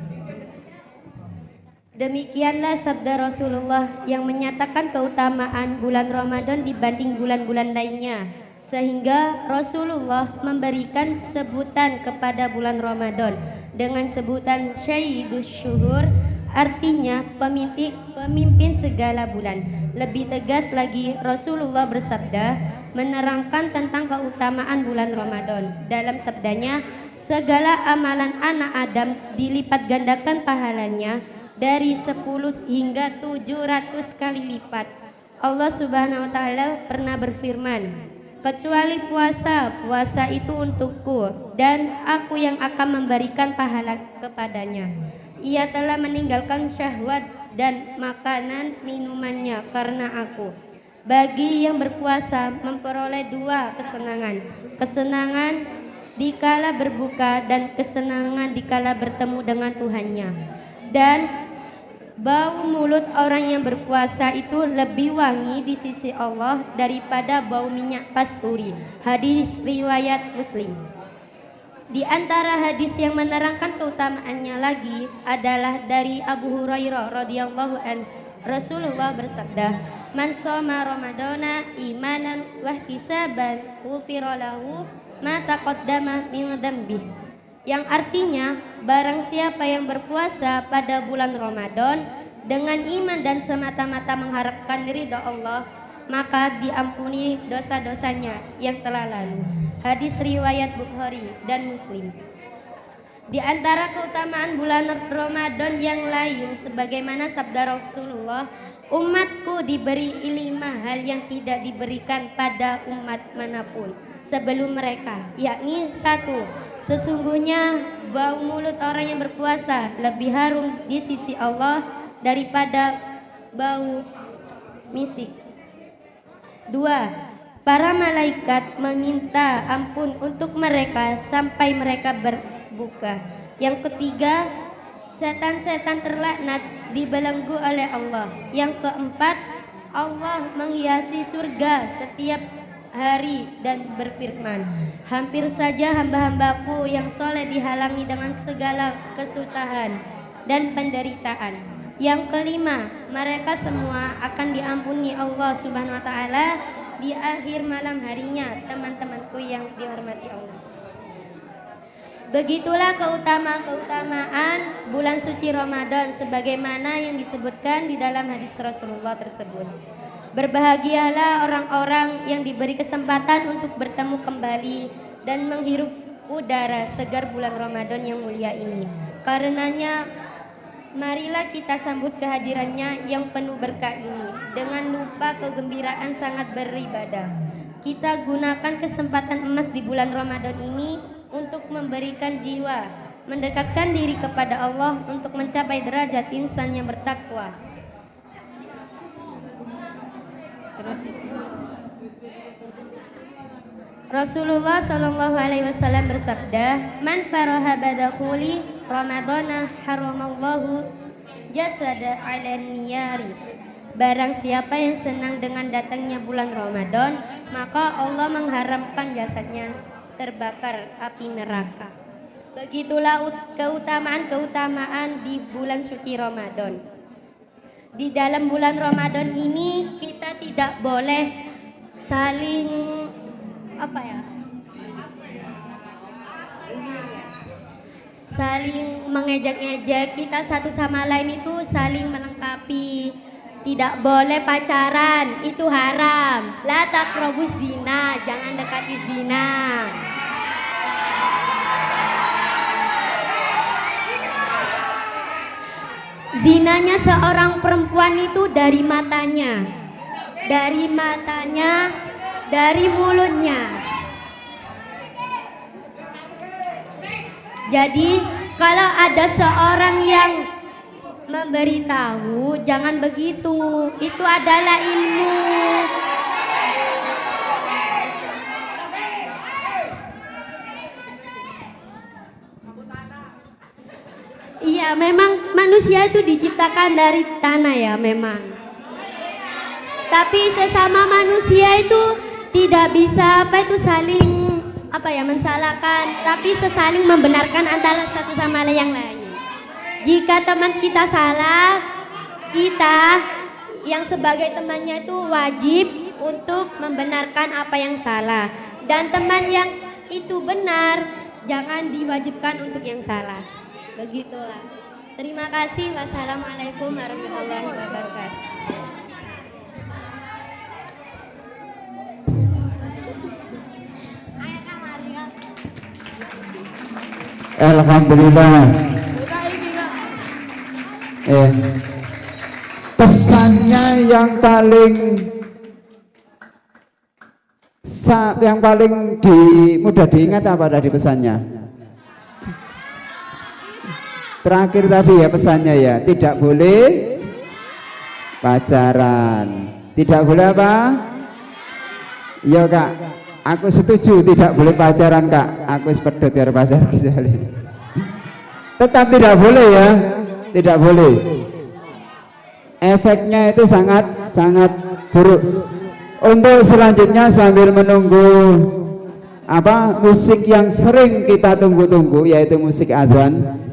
Demikianlah sabda Rasulullah yang menyatakan keutamaan bulan Ramadan dibanding bulan-bulan lainnya, sehingga Rasulullah memberikan sebutan kepada bulan Ramadan dengan sebutan Sayyidus Syuhur, artinya pemimpin segala bulan. Lebih tegas lagi, Rasulullah bersabda menerangkan tentang keutamaan bulan Ramadan. Dalam sabdanya, segala amalan anak Adam dilipat gandakan pahalanya dari 10 hingga 700 kali lipat. Allah Subhanahu wa taala pernah berfirman, kecuali puasa itu untukku dan aku yang akan memberikan pahala kepadanya. Ia telah meninggalkan syahwat dan makanan minumannya karena aku. Bagi yang berpuasa memperoleh 2 kesenangan. Kesenangan dikala berbuka dan kesenangan dikala bertemu dengan Tuhannya. Dan bau mulut orang yang berpuasa itu lebih wangi di sisi Allah daripada bau minyak kasturi. Hadis riwayat Muslim. Di antara hadis yang menerangkan keutamaannya lagi adalah dari Abu Hurairah radhiyallahu anhu. Rasulullah bersabda, man shoma ramadana imanan wa ihtisaban ghufira lahu ma taqaddama min dzambi. Yang artinya, barang siapa yang berpuasa pada bulan Ramadan dengan iman dan semata-mata mengharapkan ridha Allah, maka diampuni dosa-dosanya yang telah lalu. Hadis riwayat Bukhari dan Muslim. Di antara keutamaan bulan Ramadan yang lain, sebagaimana sabda Rasulullah, umatku diberi 5 hal yang tidak diberikan pada umat manapun sebelum mereka, yakni 1. Sesungguhnya bau mulut orang yang berpuasa lebih harum di sisi Allah daripada bau misik. 2. Para malaikat meminta ampun untuk mereka sampai mereka berbuka. Yang ketiga, setan-setan terlaknat dibelenggu oleh Allah. Yang keempat, Allah menghiasi surga setiap hari dan berfirman, hampir saja hamba-hambaku yang soleh dihalangi dengan segala kesusahan dan penderitaan. Yang kelima, mereka semua akan diampuni Allah Subhanahu wa taala di akhir malam harinya. Teman-temanku yang dihormati Allah, begitulah keutamaan bulan suci Ramadan sebagaimana yang disebutkan di dalam hadis Rasulullah tersebut. Berbahagialah orang-orang yang diberi kesempatan untuk bertemu kembali dan menghirup udara segar bulan Ramadan yang mulia ini. Karenanya, marilah kita sambut kehadirannya yang penuh berkah ini dengan lupa kegembiraan sangat beribadah. Kita gunakan kesempatan emas di bulan Ramadan ini untuk memberikan jiwa, mendekatkan diri kepada Allah untuk mencapai derajat insan yang bertakwa. Rasulullah Shallallahu alaihi wasallam bersabda, man faraha badakhuli ramadana haramallahu jasada 'ala niyari Barang siapa yang senang dengan datangnya bulan Ramadan, maka Allah mengharamkan jasadnya terbakar api neraka. Begitulah keutamaan-keutamaan di bulan suci Ramadan. Di dalam bulan Ramadan ini kita tidak boleh saling saling mengejek-ngejek, kita satu sama lain itu saling melengkapi. Tidak boleh pacaran, itu haram. La taqrabuz zina, jangan dekati zina. Zinanya seorang perempuan itu dari matanya, dari mulutnya. Jadi kalau ada seorang yang memberitahu, jangan begitu. Itu adalah ilmu. Iya, memang manusia itu diciptakan dari tanah ya, memang. Tapi sesama manusia itu tidak bisa saling mensalahkan, tapi saling membenarkan antara satu sama yang lain. Jika teman kita salah, kita yang sebagai temannya itu wajib untuk membenarkan apa yang salah, dan teman yang itu benar jangan diwajibkan untuk yang salah. Begitulah. Terima kasih. Wassalamualaikum warahmatullahi wabarakatuh. Alhamdulillah. Pesannya yang paling mudah diingat apa tadi pesannya? Terakhir tadi ya pesannya ya, tidak boleh pacaran. Tidak boleh apa? Ya Kak, aku setuju tidak boleh pacaran Kak. Aku sepedot ya pacar kecuali. Tetap tidak boleh ya, tidak boleh. Efeknya itu sangat buruk. Untuk selanjutnya sambil menunggu musik yang sering kita tunggu-tunggu, yaitu musik adzan.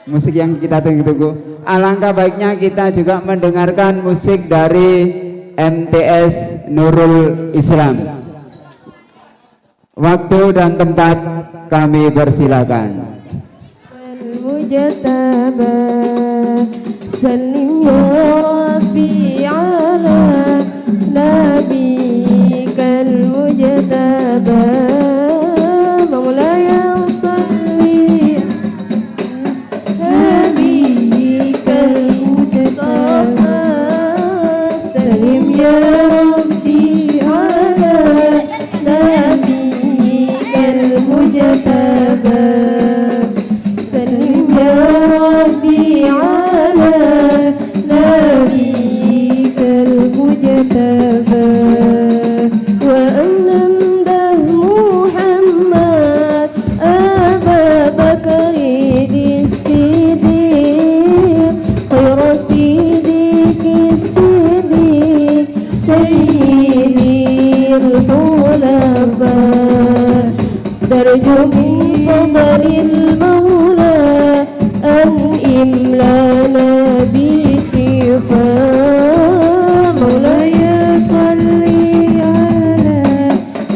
Musik yang kita tunggu-tunggu. Alangkah baiknya kita juga mendengarkan musik dari MTS Nurul Islam. Waktu dan tempat kami persilakan. Salim ya Rabbi ala nabiyikal mujtaba Maulaya salli nabiyikal mujtaba Salim ya Rabbi ala nabiyikal mujtaba Salim ya Rabbi ala نبيك المجتبى وأن نمده محمد أبا بكر الصديق خير صديق الصديق سيدي الحلفاء درجو من فضل المولى أن إملانا بشفاء مولاي صل على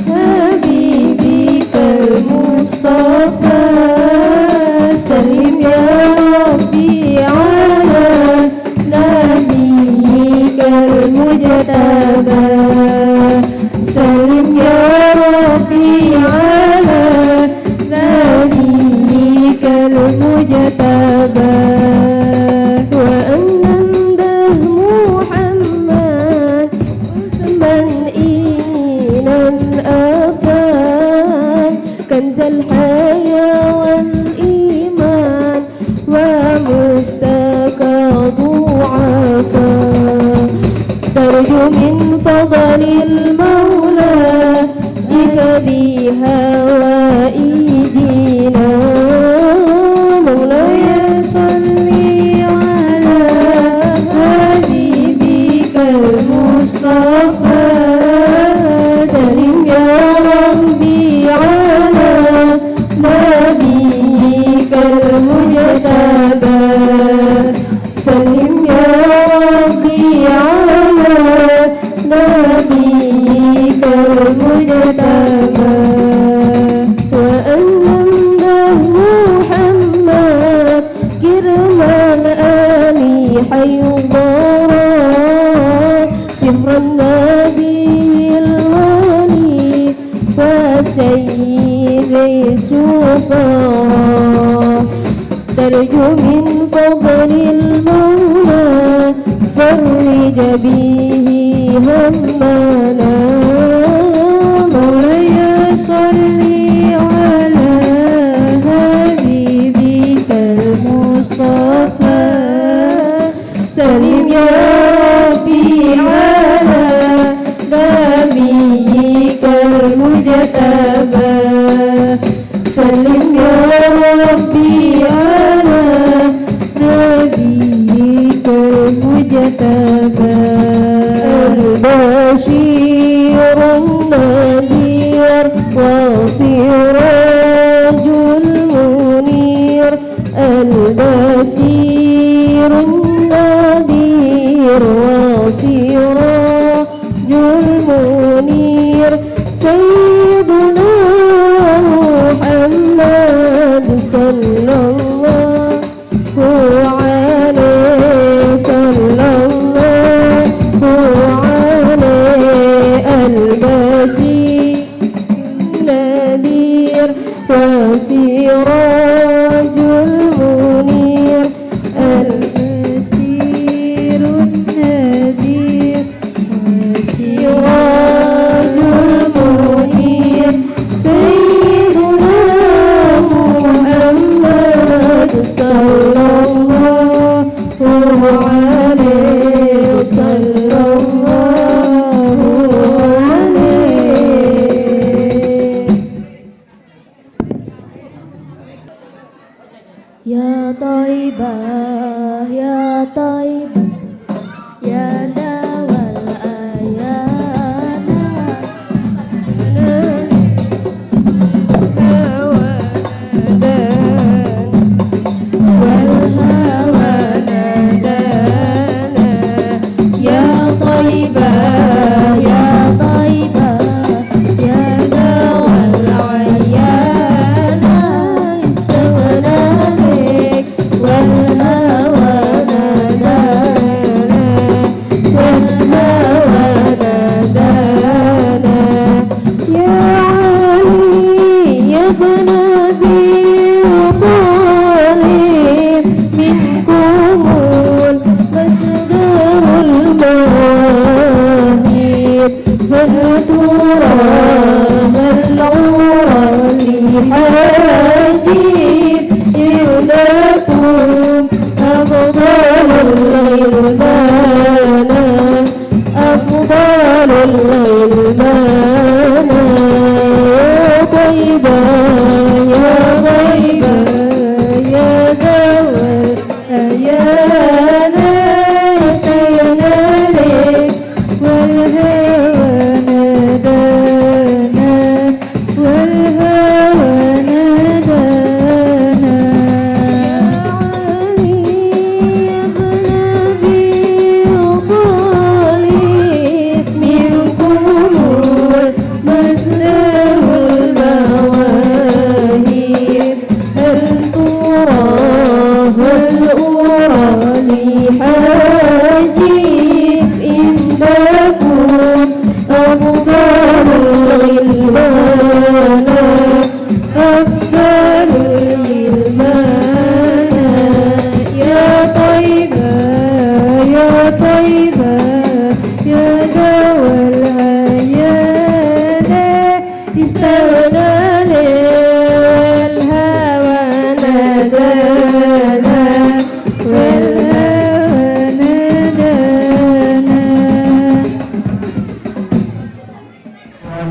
حبيبك المصطفى سلم يا ربي على نبيك المجتبى سلم يا ربي على نبيك المجتبى وأن نمده محمد من إلى الآفات كنز الحياة والإيمان ومستكى ضعفاء ترجو من فضل المولى بكذي هوائجنا مولاي صل على حبيبك سحر النبي الولي وسيد السفراء ترجو من فضل المولى فرج به همنا مولاي صل على حبيبك المصطفى سلم يا ربي على نبيك المجتبى سلم يا ربي على نبيك المجتبى البشير النذير وسراج المنير البشير النذير وسراج المنير سيدنا محمد صلى الله عليه صلى الله عليه البشير النذير وسراج المنير البشير النذير وسراج المنير سيدنا محمد صلى الله عليه وصلى الله عليه يا طيبة يا طيبة يا دوا الآيات والهوى نادانا يا طيبة يا طيبة يا دوا العيانا استوى عليك والهوى نادانا والهوى نادانا يا علي يا ابن أبي طالب منكم المصدر المواهب هل ترى هل عرى لحاجب إنكم أفضل الغلمان أفضل الغلمان يا طيبة يا غيبة يا دوا أيانا سينا لك والهوى نادانا والهوى نادانا يا علي يا ابن أبي طالب منكم المصدر المواهب هل ترى هل أرى لحاجب إنكم أفضل الغلمان أفضل الغلمان يا طيبة يا طيبة يا دوا العيانا استولى والهوى نادانا والهوى نادانا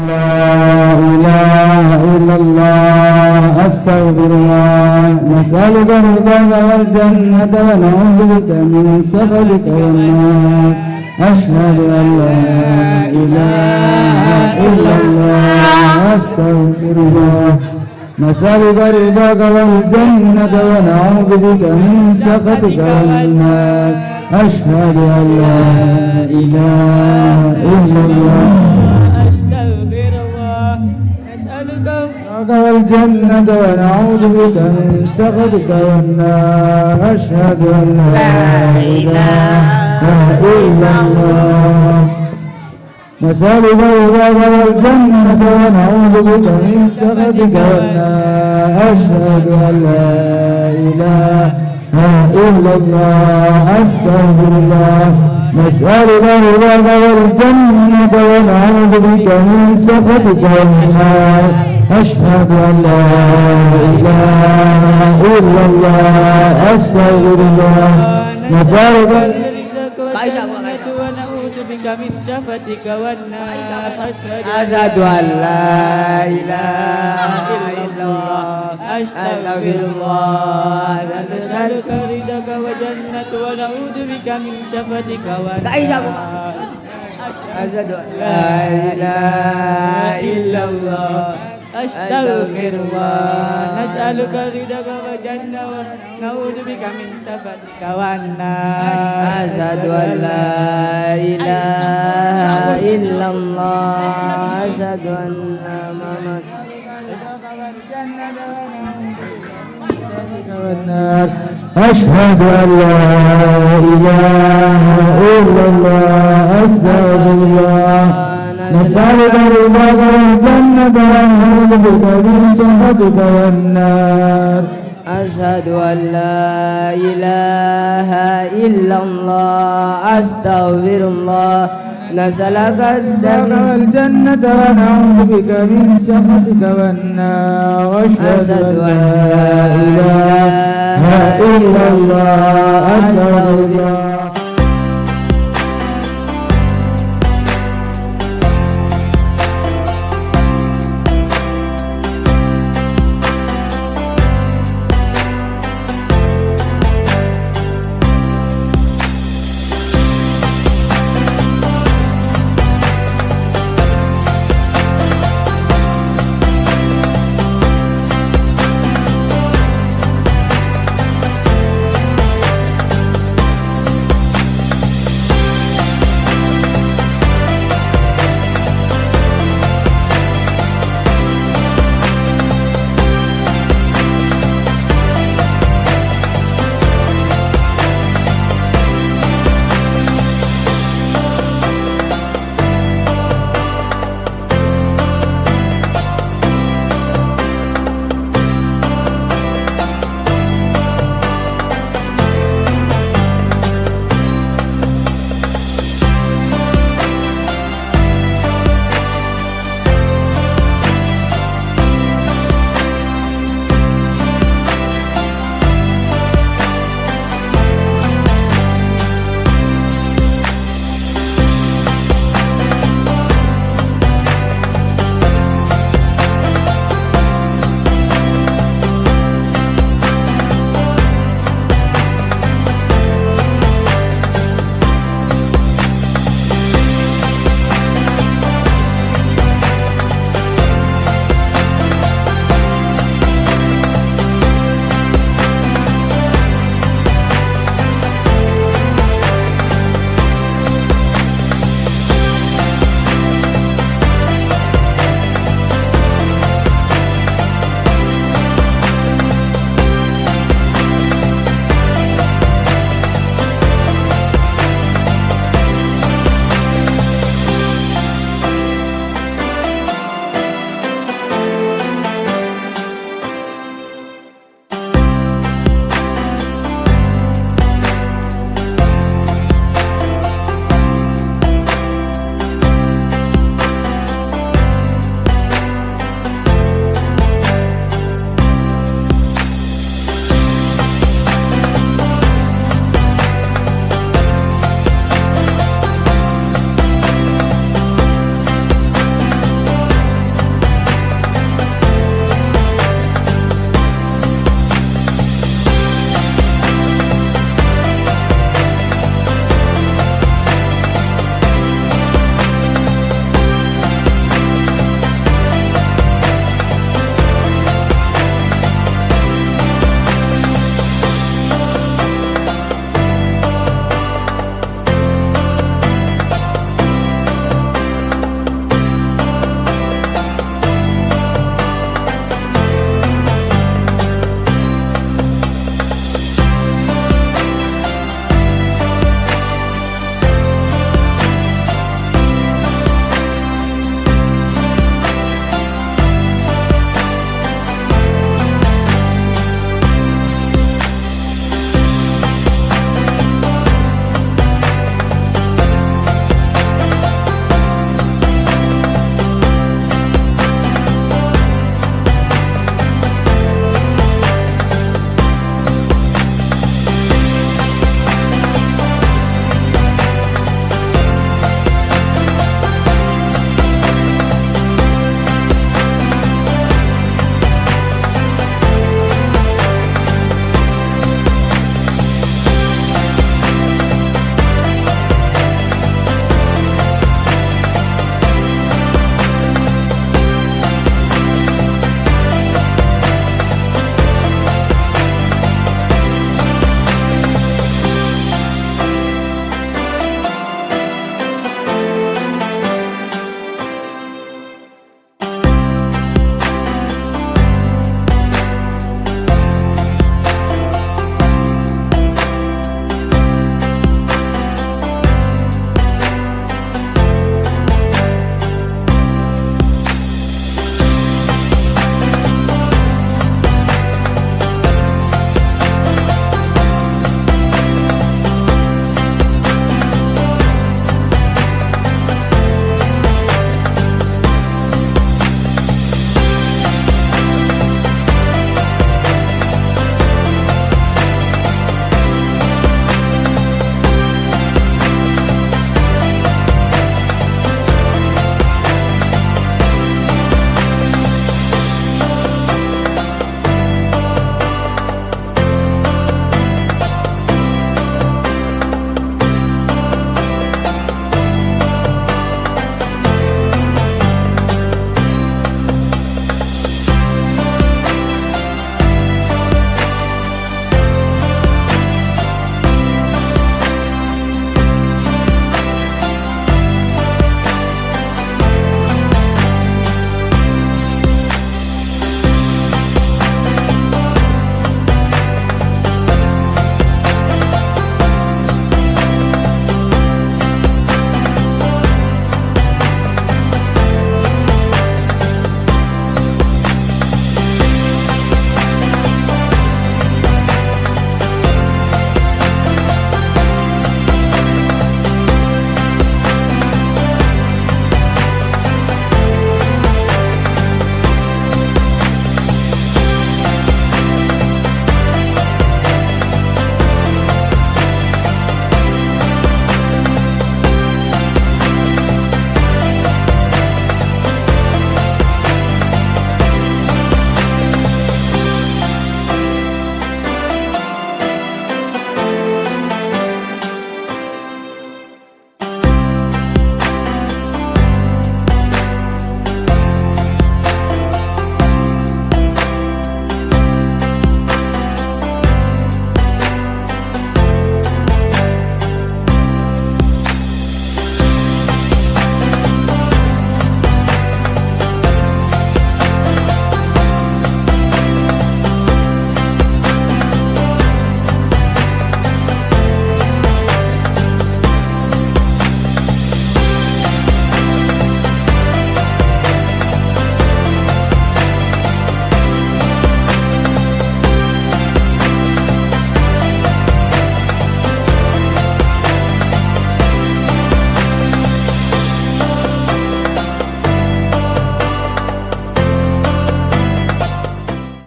لا إله إلا الله أستغفر الله نسألك رضاك والجنة ونعوذ بك من سخطك والنار أشهد أن لا إله إلا الله أستغفر الله نسألك رضاك والجنة ونعوذ بك من سخطك والنار أشهد أن لا إله إلا الله أستغفر الله نسألك والجنة ونعوذ بك من سخطك والنار أشهد أن لا إله إلا الله نسألك رضاك والجنة ونعوذ بك من سخطك والنار أشهد أن لا إله إلا الله أستغفر الله نسألك رضاك والجنة ونعوذ بك من سخطك والنار أشهد أن لا إله إلا الله أستغفر الله نسألك ونعوذ بك من سخطك والنار أشهد أن لا إله إلا الله أستغفر الله نسألك رضاك وجنة ونعوذ بك من سخطك والنار أشهد أن لا إله إلا الله أستغفر الله نسألك رضاك وجنة ونعوذ بك من سخطك والنار أشهد أن لا إله إلا الله أشهد أن محمد أشهد أن لا إله إلا الله أستغفر الله نسألك رضاك والجنة ونعوذ بك من سخطك والنار أشهد أن لا إله إلا الله أستغفر الله نسألك والجنة ونعوذ بك من سخطك والنار أشهد أن لا إله إلا الله أستغفر الله